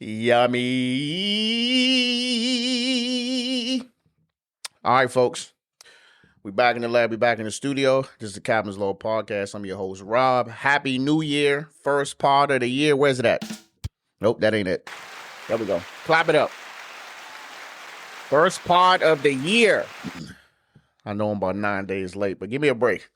Yummy. All right, folks. We back in the lab. We back in the studio. This is the Captain's Law Podcast. I'm your host, Rob. Happy New Year. First part of the year. Where's it at? Nope, that ain't it. There we go. Clap it up. First part of the year. I know I'm about 9 days late, but give me a break.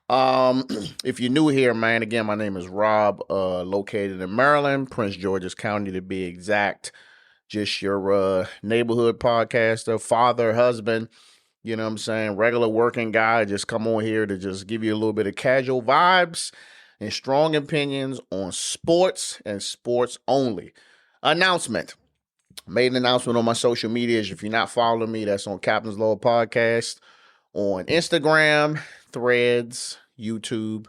If you're new here, man, again, my name is Rob, located in Maryland, Prince George's County to be exact. Just your neighborhood podcaster, father, husband, you know what I'm saying, regular working guy. Just come on here to just give you a little bit of casual vibes and strong opinions on sports and sports only. Announcement. Made an announcement on my social medias. If you're not following me, that's on Captain's Law Podcast on Instagram, Threads, YouTube.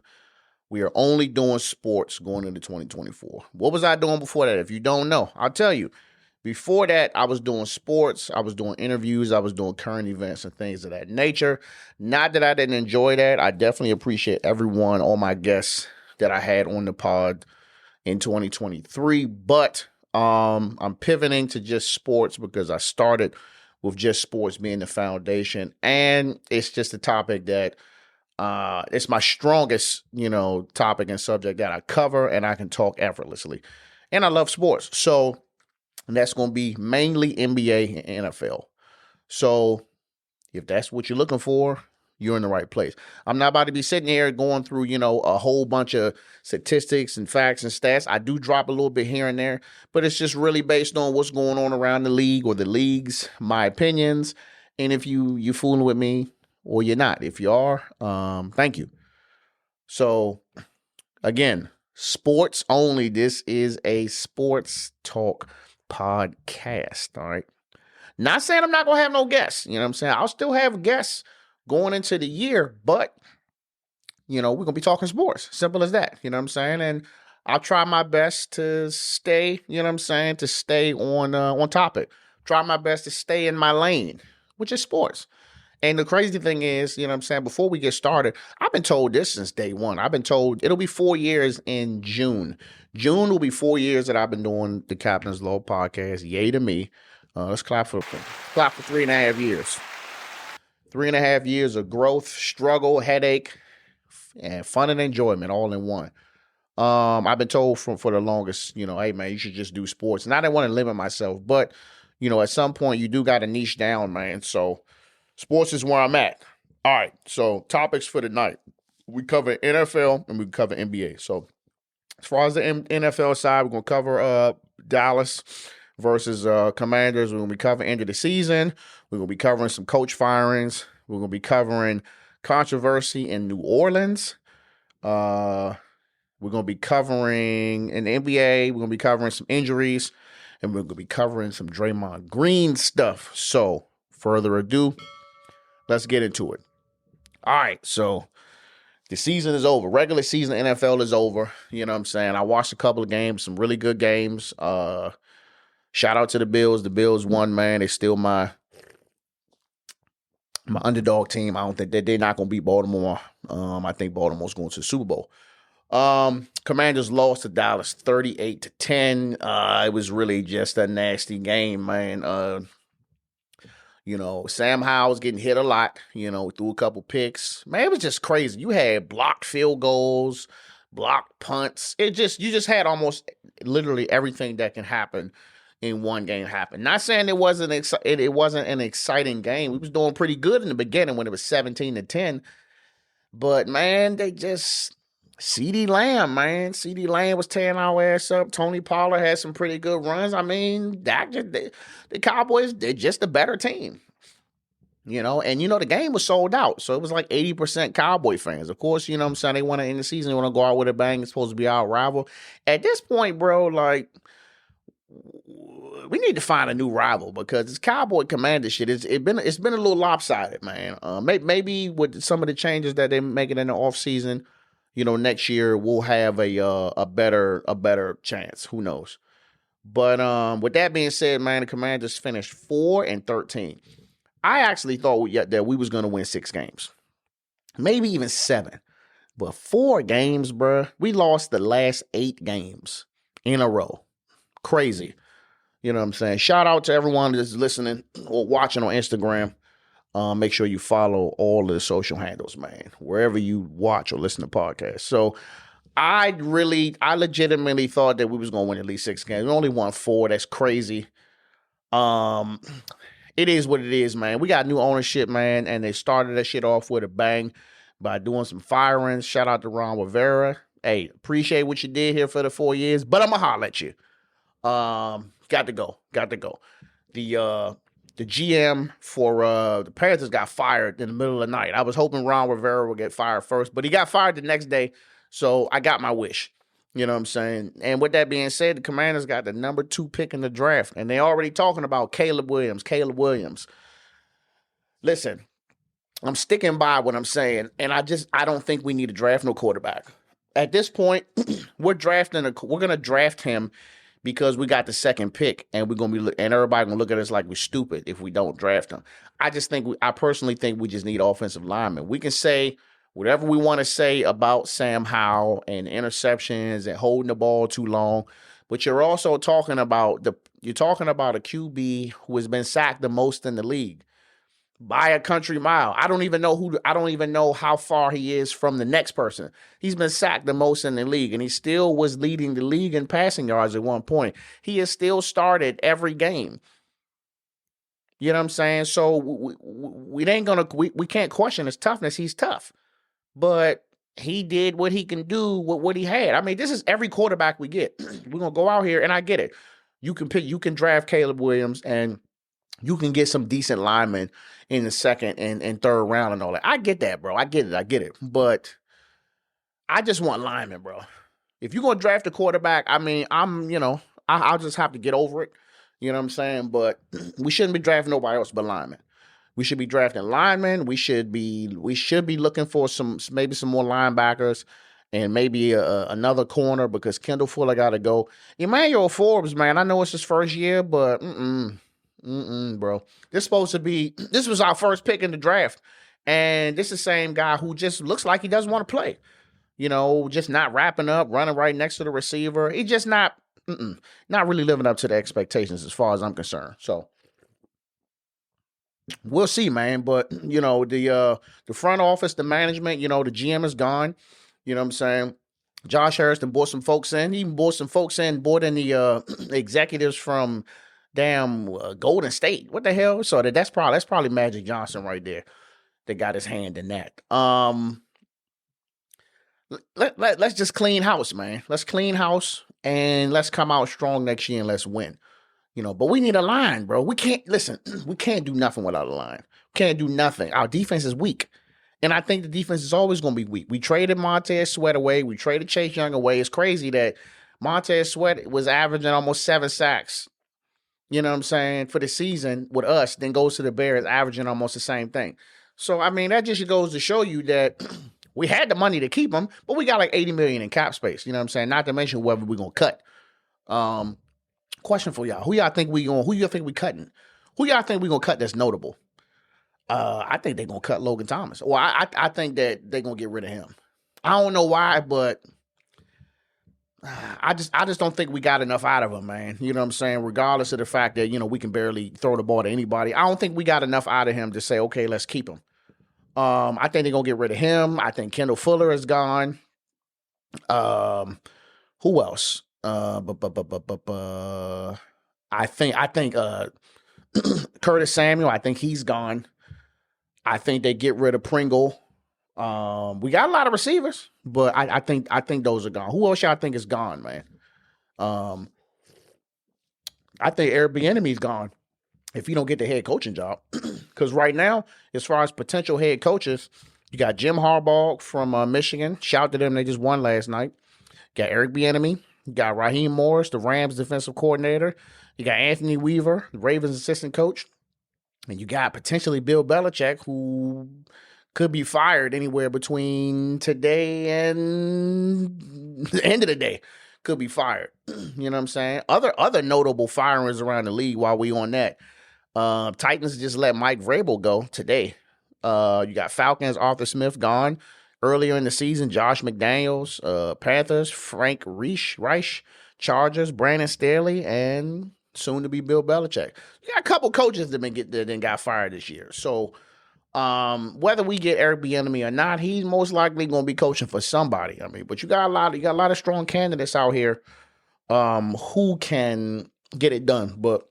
We are only doing sports going into 2024. What was I doing before that? If you don't know, I'll tell you. Before that, I was doing sports. I was doing interviews. I was doing current events and things of that nature. Not that I didn't enjoy that. I definitely appreciate everyone, all my guests that I had on the pod in 2023. But I'm pivoting to just sports because I started with just sports being the foundation. And it's just a topic that it's my strongest, topic and subject that I cover and I can talk effortlessly. And I love sports. So that's going to be mainly NBA and NFL. So if that's what you're looking for, you're in the right place. I'm not about to be sitting here going through, a whole bunch of statistics and facts and stats. I do drop a little bit here and there, but it's just really based on what's going on around the league or the leagues, my opinions. And if you fooling with me or you're not, if you are, thank you. So again, sports only. This is a sports talk podcast. All right. Not saying I'm not going to have no guests. You know what I'm saying? I'll still have guests going into the year, but, we're going to be talking sports. Simple as that. You know what I'm saying? And I'll try my best to stay, to stay on topic. Try my best to stay in my lane, which is sports. And the crazy thing is, before we get started, I've been told this since day one. I've been told it'll be 4 years in June. June will be 4 years that I've been doing the Captain's Law Podcast. Yay to me. Let's clap for 3.5 years. 3.5 years of growth, struggle, headache, and fun and enjoyment all in one. I've been told for the longest, hey man, you should just do sports. And I didn't want to limit myself, but at some point you do got to niche down, man. So sports is where I'm at. All right. So topics for the night. We cover NFL and we cover NBA. So as far as the NFL side, we're going to cover Dallas versus Commanders. We're going to be covering end of the season. We're going to be covering some coach firings. We're going to be covering controversy in New Orleans. We're going to be covering in the NBA. We're going to be covering some injuries. And we're going to be covering some Draymond Green stuff. So further ado, let's get into it. All right. So the season is over. Regular season NFL is over. You know what I'm saying? I watched a couple of games, some really good games. Shout out to the Bills. The Bills won, man. They're still my underdog team. I don't think that they're not going to beat Baltimore. I think Baltimore's going to the Super Bowl. Commanders lost to Dallas 38-10. It was really just a nasty game, man. Sam Howell's getting hit a lot, threw a couple picks. Man, it was just crazy. You had blocked field goals, blocked punts. You just had almost literally everything that can happen in one game happen. Not saying it wasn't an exciting game. We was doing pretty good in the beginning when it was 17-10. But man, CeeDee Lamb was tearing our ass up. Tony Pollard had some pretty good runs. I mean, the Cowboys, they're just a better team. And the game was sold out. So it was like 80% Cowboy fans. Of course, they want to end the season, they want to go out with a bang. It's supposed to be our rival. At this point, bro, we need to find a new rival because this Cowboy Commander shit, it's been a little lopsided, man. Maybe with some of the changes that they're making in the offseason, next year we'll have a better chance. Who knows? But with that being said, man, the Commanders finished 4-13. I actually thought that we was going to win 6 games. Maybe even 7. But 4 games, bruh. We lost the last 8 games in a row. Crazy. You know what I'm saying? Shout out to everyone that's listening or watching on Instagram. Make sure you follow all of the social handles, man, wherever you watch or listen to podcasts. So I legitimately thought that we was gonna win at least 6 games. We only won 4. That's crazy. It is what it is, man. We got new ownership, man, and they started that shit off with a bang by doing some firings. Shout out to Ron Rivera. Hey, appreciate what you did here for the 4 years, but I'ma holler at you. Got to go. The GM for the Panthers got fired in the middle of the night. I was hoping Ron Rivera would get fired first, but he got fired the next day, so I got my wish. You know what I'm saying? And with that being said, the Commanders got the number 2 pick in the draft, and they already talking about Caleb Williams. Listen, I'm sticking by what I'm saying, and I don't think we need to draft no quarterback. At this point, we're gonna draft him because we got the 2nd pick, and everybody gonna look at us like we're stupid if we don't draft him. I personally think we just need offensive linemen. We can say whatever we want to say about Sam Howell and interceptions and holding the ball too long, but you're also talking about a QB who has been sacked the most in the league by a country mile. I don't even know how far he is from the next person. He's been sacked the most in the league, and he still was leading the league in passing yards at one point. He has still started every game. You know what I'm saying? So we can't question his toughness. He's tough, but he did what he can do with what he had. I mean, this is every quarterback we get. We're gonna go out here, and I get it. You can draft Caleb Williams, and you can get some decent linemen in the 2nd and 3rd round and all that. I get that, bro. I get it. But I just want linemen, bro. If you're going to draft a quarterback, I mean, I'll just have to get over it. You know what I'm saying? But we shouldn't be drafting nobody else but linemen. We should be drafting linemen. We should be looking for maybe some more linebackers and maybe another corner because Kendall Fuller got to go. Emmanuel Forbes, man, I know it's his first year, but bro. This was our first pick in the draft. And this is the same guy who just looks like he doesn't want to play. You know, just not wrapping up, running right next to the receiver. He just not really living up to the expectations as far as I'm concerned. So we'll see, man. But, you know, the front office, the management, you know, the GM is gone. You know what I'm saying? Josh Harrison brought some folks in. He even brought in the executives from Golden State. What the hell? So that's probably Magic Johnson right there that got his hand in that. Let's just clean house, man. Let's clean house and let's come out strong next year and let's win. You know, but we need a line, bro. We can't do nothing without a line. Can't do nothing. Our defense is weak. And I think the defense is always going to be weak. We traded Montez Sweat away. We traded Chase Young away. It's crazy that Montez Sweat was averaging almost 7 sacks. You know what I'm saying, for the season with us, then goes to the Bears, averaging almost the same thing. So, I mean, that just goes to show you that we had the money to keep him, but we got like $80 million in cap space. You know what I'm saying? Not to mention whoever we're going to cut. Question for y'all. Who y'all think we cutting? Who y'all think we going to cut that's notable? I think they're going to cut Logan Thomas. Well, I think that they're going to get rid of him. I don't know why, but I just don't think we got enough out of him, man. You know what I'm saying? Regardless of the fact that, you know, we can barely throw the ball to anybody. I don't think we got enough out of him to say, okay, let's keep him. I think they're going to get rid of him. I think Kendall Fuller is gone. Who else? I think Curtis Samuel, I think he's gone. I think they get rid of Pringle. We got a lot of receivers, but I think those are gone. Who else y'all think is gone, man? I think Eric Bieniemy's gone if you don't get the head coaching job. Because right now, as far as potential head coaches, you got Jim Harbaugh from Michigan. Shout out to them. They just won last night. You got Eric Bieniemy. You got Raheem Morris, the Rams defensive coordinator. You got Anthony Weaver, the Ravens assistant coach. And you got potentially Bill Belichick, who could be fired anywhere between today and the end of the day. Could be fired. You know what I'm saying? Other notable firings around the league while we on that. Titans just let Mike Vrabel go today. You got Falcons, Arthur Smith gone. Earlier in the season, Josh McDaniels. Panthers, Frank Reich Chargers, Brandon Staley, and soon to be Bill Belichick. You got a couple coaches that got fired this year. So whether we get Eric Bieniemy or not, he's most likely going to be coaching for somebody. I mean, but you got a lot of strong candidates out here who can get it done. But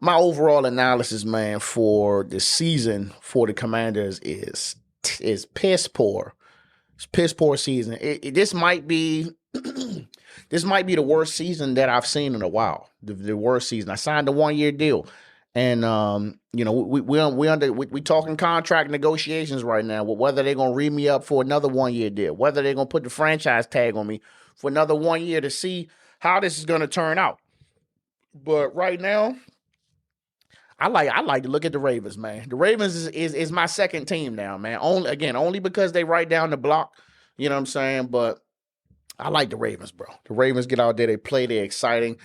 my overall analysis, man, for the season for the Commanders is piss poor. It's piss poor season. This might be this might be the worst season that I've seen in a while. The worst season. I signed a 1-year deal, and we talking contract negotiations right now. Whether they're gonna read me up for another 1-year deal, whether they're gonna put the franchise tag on me for another 1 year to see how this is gonna turn out. But right now, I like to look at the Ravens, man. The Ravens is my second team now, man. Only because they right down the block. You know what I'm saying? But I like the Ravens, bro. The Ravens get out there, they play, they're exciting.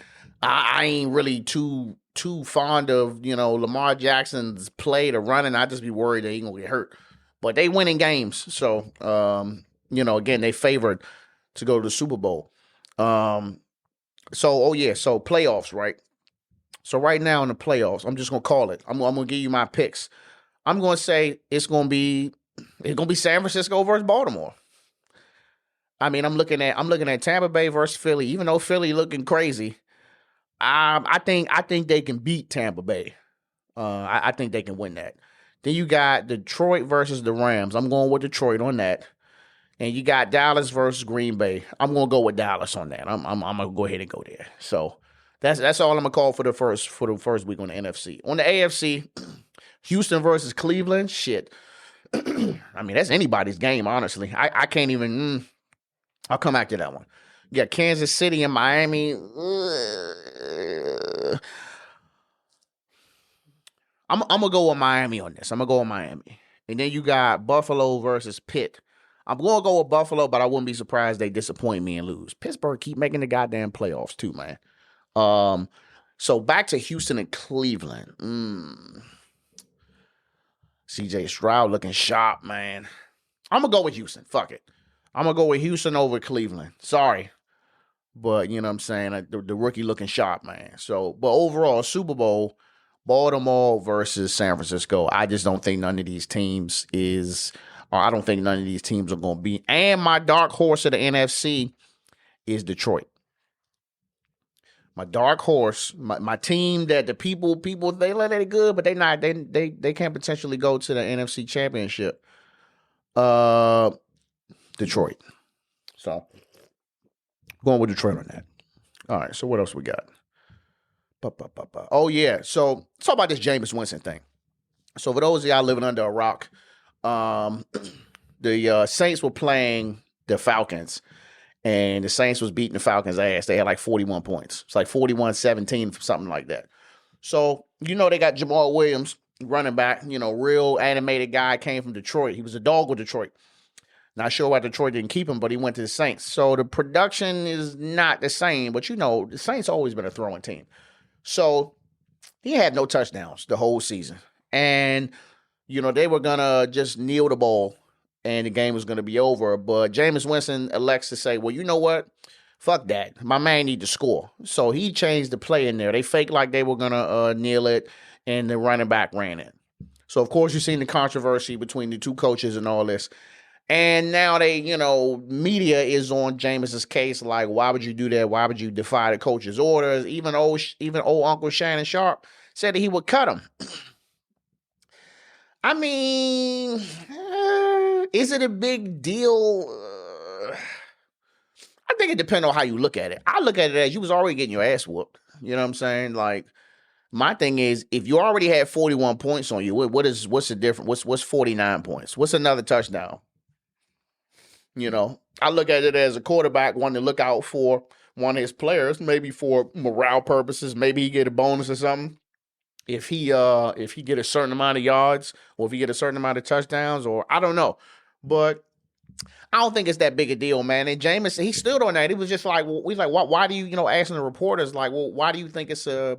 I ain't really too fond of, Lamar Jackson's play, the running. I just be worried that he gonna get hurt. But they winning games. So again, they favored to go to the Super Bowl. So playoffs, right? So right now in the playoffs, I'm just gonna call it. I'm gonna give you my picks. I'm gonna say it's gonna be San Francisco versus Baltimore. I mean, I'm looking at Tampa Bay versus Philly. Even though Philly looking crazy, I think they can beat Tampa Bay. I think they can win that. Then you got Detroit versus the Rams. I'm going with Detroit on that. And you got Dallas versus Green Bay. I'm gonna go with Dallas on that. I'm gonna go ahead and go there. So. That's all I'm gonna call for the first week on the NFC. On the AFC, Houston versus Cleveland. Shit. I mean, that's anybody's game, honestly. I can't even. I'll come back to that one. You got Kansas City and Miami. I'm gonna go with Miami on this. I'm gonna go with Miami, and then you got Buffalo versus Pitt. I'm gonna go with Buffalo, but I wouldn't be surprised they disappoint me and lose. Pittsburgh keep making the goddamn playoffs too, man. So back to Houston and Cleveland. CJ Stroud looking sharp, man. I'm gonna go with Houston. Fuck it. I'm gonna go with Houston over Cleveland. Sorry. But you know what I'm saying? The rookie looking sharp, man. So, but overall, Super Bowl, Baltimore versus San Francisco. I just don't think none of these teams are gonna be. And my dark horse of the NFC is Detroit. My dark horse, my team that the people they let it good, but they can't potentially go to the NFC Championship. Detroit. So going with Detroit on that. All right. So what else we got? Oh yeah. So let's talk about this Jameis Winston thing. So for those of y'all living under a rock, the Saints were playing the Falcons. And the Saints was beating the Falcons' ass. They had like 41 points. It's like 41-17, something like that. So, they got Jamal Williams, running back, real animated guy, came from Detroit. He was a dog with Detroit. Not sure why Detroit didn't keep him, but he went to the Saints. So the production is not the same. But, the Saints always been a throwing team. So he had no touchdowns the whole season. And, they were going to just kneel the ball. And the game was going to be over. But Jameis Winston elects to say, well, you know what? Fuck that. My man need to score. So he changed the play in there. They faked like they were going to kneel it, and the running back ran it. So, of course, you've seen the controversy between the two coaches and all this. And now media is on Jameis's case. Like, why would you do that? Why would you defy the coach's orders? Even old Uncle Shannon Sharp said that he would cut him. I mean, is it a big deal? I think it depends on how you look at it. I look at it as you was already getting your ass whooped. You know what I'm saying? Like, my thing is, if you already had 41 points on you, what's the difference? What's 49 points? What's another touchdown? I look at it as a quarterback wanting to look out for one of his players, maybe for morale purposes. Maybe he get a bonus or something. If he get a certain amount of yards, or if he get a certain amount of touchdowns, or I don't know, but I don't think it's that big a deal, man. And Jameis, he stood on that. He was just like, why do you, asking the reporters like, well, why do you think it's a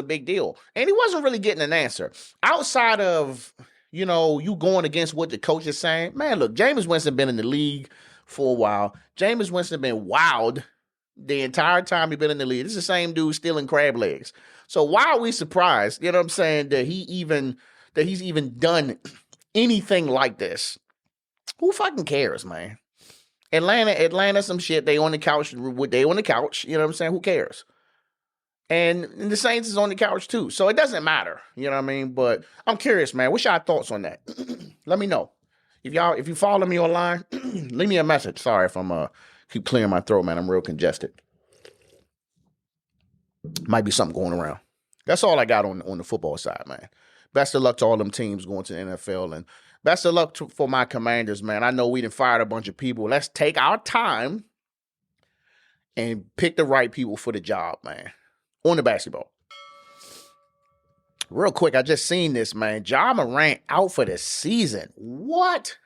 big deal? And he wasn't really getting an answer outside of you going against what the coach is saying. Man, look, Jameis Winston been in the league for a while. Jameis Winston been wild the entire time he's been in the league. This is the same dude stealing crab legs. So why are we surprised, you know what I'm saying, that he's even done anything like this? Who fucking cares, man? Atlanta, some shit. They on the couch. They on the couch. You know what I'm saying? Who cares? And the Saints is on the couch too. So it doesn't matter. You know what I mean? But I'm curious, man. What's y'all thoughts on that? Let me know. If you follow me online, leave me a message. Sorry if I'm keep clearing my throat, man. I'm real congested. Might be something going around. That's all I got on the football side, man. Best of luck to all them teams going to the NFL, and best of luck for my Commanders, man. I know we done fired a bunch of people. Let's take our time and pick the right people for the job, man. On the basketball. Real quick, I just seen this, man. Ja Morant out for the season. What?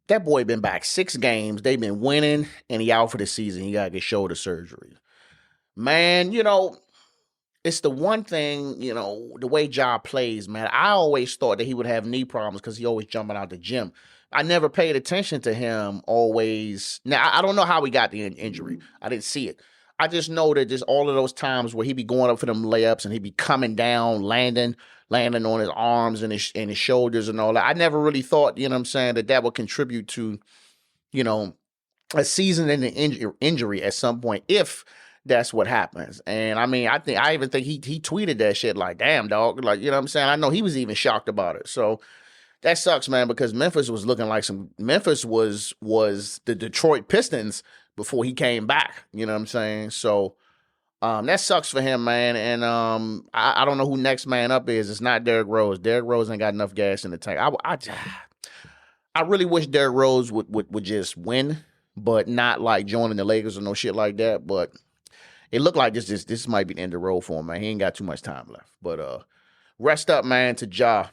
That boy been back 6 games. They've been winning, and he out for the season. He got to get shoulder surgery. Man, it's the one thing, the way Ja plays, man. I always thought that he would have knee problems because he always jumping out the gym. I never paid attention to him always. Now, I don't know how he got the injury. I didn't see it. I just know that just all of those times where he be going up for them layups and he be coming down, landing on his arms and his shoulders and all that. I never really thought, that would contribute to, a season-ending injury at some point if that's what happens. And I even think he tweeted that shit like, damn, dog. Like, I know he was even shocked about it. So that sucks, man, because Memphis was looking like Memphis was the Detroit Pistons before he came back. You know what I'm saying? So that sucks for him, man. And I don't know who next man up is. It's not Derrick Rose. Derrick Rose ain't got enough gas in the tank. I really wish Derrick Rose would just win, but not like joining the Lakers or no shit like that. But it looked like this might be the end of the road for him, man. He ain't got too much time left. But rest up, man, to Ja.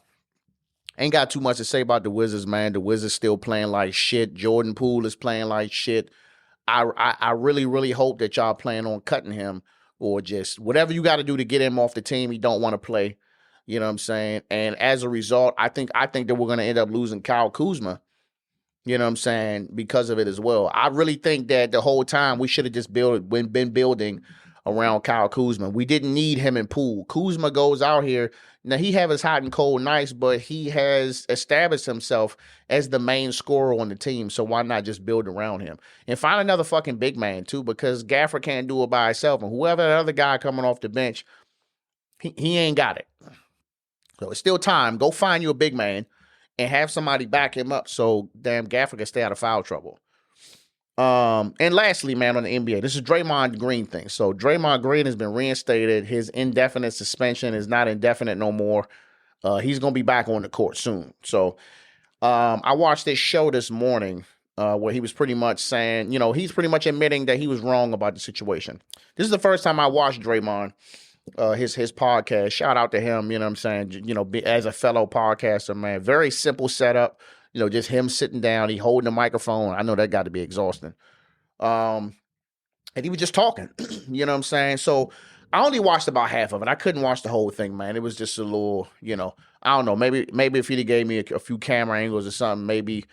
Ain't got too much to say about the Wizards, man. The Wizards still playing like shit. Jordan Poole is playing like shit. I really, really hope that y'all plan on cutting him or just whatever you got to do to get him off the team he don't want to play. You know what I'm saying? And as a result, I think that we're going to end up losing Kyle Kuzma. You know what I'm saying? Because of it as well. I really think that the whole time we should have just been building around Kyle Kuzma. We didn't need him in Poole. Kuzma goes out here. Now, he have his hot and cold nights, but he has established himself as the main scorer on the team, so why not just build around him? And find another fucking big man, too, because Gafford can't do it by himself, and whoever that other guy coming off the bench, he ain't got it. So it's still time. Go find you a big man and have somebody back him up so damn Gafford can stay out of foul trouble. And lastly, man, on the NBA, this is Draymond Green thing. So Draymond Green has been reinstated. His indefinite suspension is not indefinite no more. He's going to be back on the court soon. So I watched this show this morning where he was pretty much saying, he's pretty much admitting that he was wrong about the situation. This is the first time I watched Draymond, his podcast. Shout out to him, you know what I'm saying? As a fellow podcaster, man, very simple setup. Just him sitting down, he holding the microphone. I know that got to be exhausting. And he was just talking, you know what I'm saying? So I only watched about half of it. I couldn't watch the whole thing, man. It was just a little, I don't know. Maybe if he gave me a few camera angles or something, maybe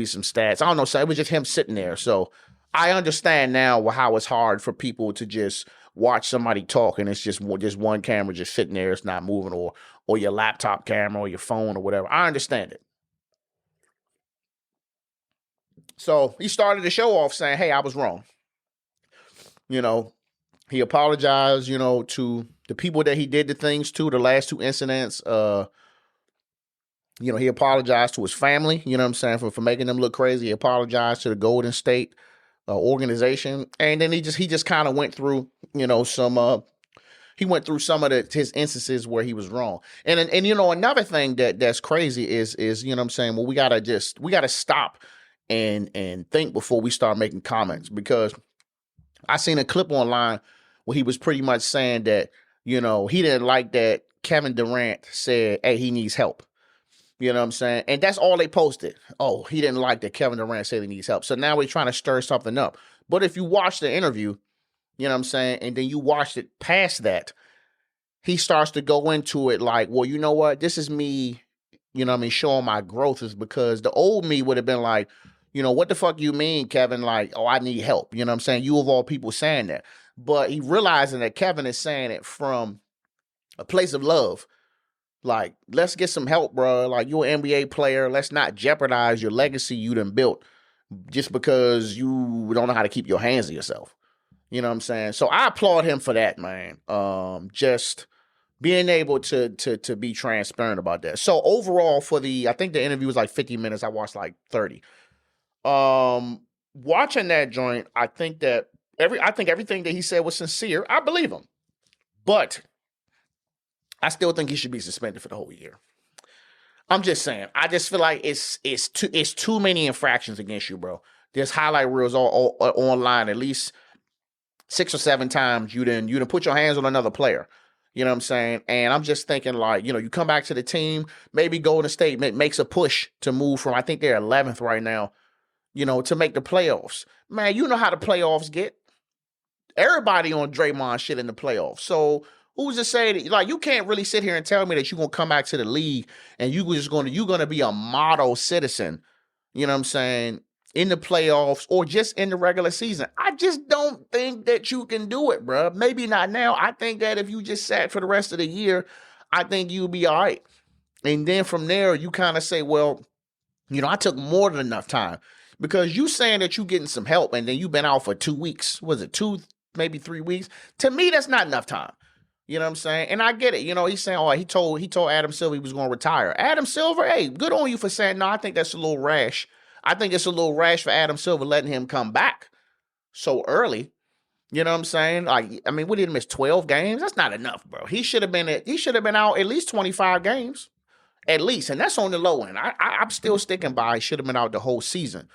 some stats. I don't know. So it was just him sitting there. So I understand now how it's hard for people to just watch somebody talk and it's just one camera just sitting there. It's not moving or your laptop camera or your phone or whatever. I understand it. So he started the show off saying, hey, I was wrong. He apologized, to the people that he did the things to, the last 2 incidents. He apologized to his family, you know what I'm saying, for making them look crazy. He apologized to the Golden State organization. And then he just kind of went through, some of his instances where he was wrong. And another thing that's crazy is, you know what I'm saying, well, we got to stop and think before we start making comments, because I seen a clip online where he was pretty much saying that, he didn't like that Kevin Durant said, hey, he needs help. You know what I'm saying? And that's all they posted. Oh, he didn't like that Kevin Durant said he needs help. So now we're trying to stir something up. But if you watch the interview, you know what I'm saying, and then you watched it past that, he starts to go into it like, well, you know what? This is me, showing my growth, is because the old me would have been like, What the fuck you mean, Kevin? Like, oh, I need help. You know what I'm saying? You of all people saying that. But he realizing that Kevin is saying it from a place of love. Like, let's get some help, bro. Like, you're an NBA player. Let's not jeopardize your legacy you done built just because you don't know how to keep your hands to yourself. You know what I'm saying? So I applaud him for that, man. Just being able to be transparent about that. So overall, I think the interview was like 50 minutes. I watched like 30. Watching that joint, I think everything that he said was sincere. I believe him, but I still think he should be suspended for the whole year. I'm just saying. I just feel like it's too many infractions against you, bro. There's highlight reels all online at least 6 or 7 times. You didn't put your hands on another player. You know what I'm saying? And I'm just thinking, like, you come back to the team, maybe Golden State makes a push to move from, I think they're 11th right now, to make the playoffs. Man, you know how the playoffs get. Everybody on Draymond shit in the playoffs. So who's to say that, like, you can't really sit here and tell me that you're going to come back to the league and you're going to be a model citizen, you know what I'm saying, in the playoffs or just in the regular season. I just don't think that you can do it, bro. Maybe not now. I think that if you just sat for the rest of the year, I think you'll be all right. And then from there, you kind of say, well, I took more than enough time. Because you saying that you getting some help and then you've been out for 2 weeks. Was it 2, maybe 3 weeks? To me, that's not enough time. You know what I'm saying? And I get it. He's saying, oh, he told Adam Silver he was going to retire. Adam Silver, hey, good on you for saying, no, I think that's a little rash. I think it's a little rash for Adam Silver letting him come back so early. You know what I'm saying? Like, I mean, what did he miss? 12 games? That's not enough, bro. He should have been out at least 25 games. At least. And that's on the low end. I'm still sticking by he should have been out the whole season.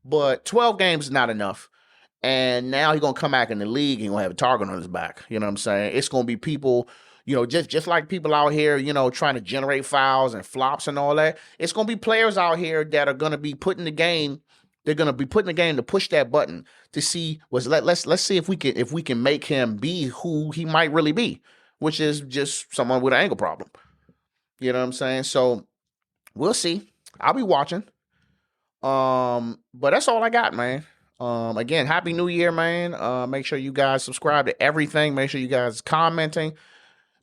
But 12 games is not enough. And now he's going to come back in the league. He's going to have a target on his back. You know what I'm saying? It's going to be people, just like people out here, trying to generate fouls and flops and all that. It's going to be players out here that are going to be putting the game. They're going to be putting the game to push that button to see let's see if we can make him be who he might really be, which is just someone with an ankle problem. You know what I'm saying? So we'll see. I'll be watching. But that's all I got, man. Again, Happy New Year, man. Make sure you guys subscribe to everything. Make sure you guys commenting.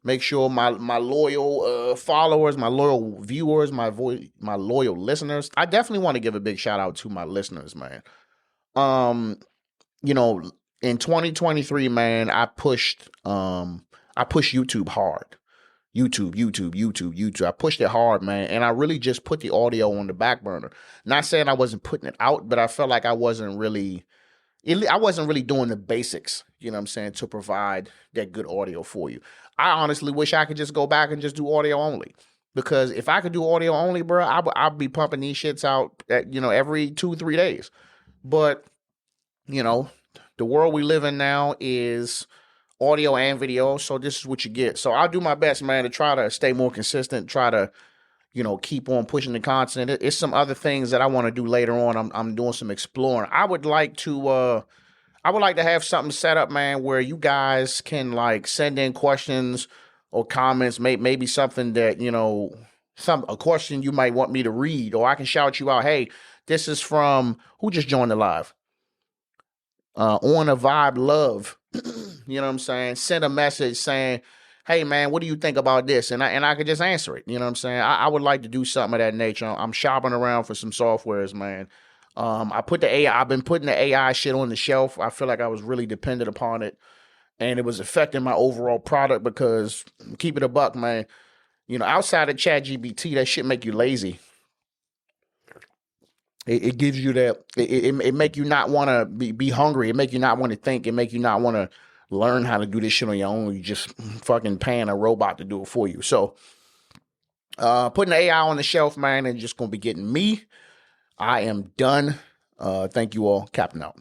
Make sure my loyal followers, my loyal viewers, my loyal listeners. I definitely want to give a big shout out to my listeners, man. In 2023, man, I pushed YouTube hard. YouTube. I pushed it hard, man. And I really just put the audio on the back burner. Not saying I wasn't putting it out, but I felt like I wasn't really doing the basics, you know what I'm saying, to provide that good audio for you. I honestly wish I could just go back and just do audio only. Because if I could do audio only, bro, I'd be pumping these shits out every 2-3 days. But, the world we live in now is audio and video, so this is what you get. So I'll do my best, man, to try to stay more consistent, try to, keep on pushing the content. It's some other things that I want to do later on. I'm doing some exploring. I would like to have something set up, man, where you guys can like send in questions or comments, maybe something that, a question you might want me to read, or I can shout you out, hey, this is from, who just joined the live? On a Vibe Love. You know what I'm saying? Send a message saying, hey, man, what do you think about this? And I could just answer it. You know what I'm saying? I would like to do something of that nature. I'm shopping around for some softwares, man. I've been putting the AI shit on the shelf. I feel like I was really dependent upon it. And it was affecting my overall product because, keep it a buck, man, outside of ChatGPT, that shit make you lazy. It gives you that, it make you not want to be hungry. It make you not want to think. It make you not want to learn how to do this shit on your own. You just fucking paying a robot to do it for you. So, putting the AI on the shelf, man, and just going to be getting me. I am done. Thank you all. Captain out.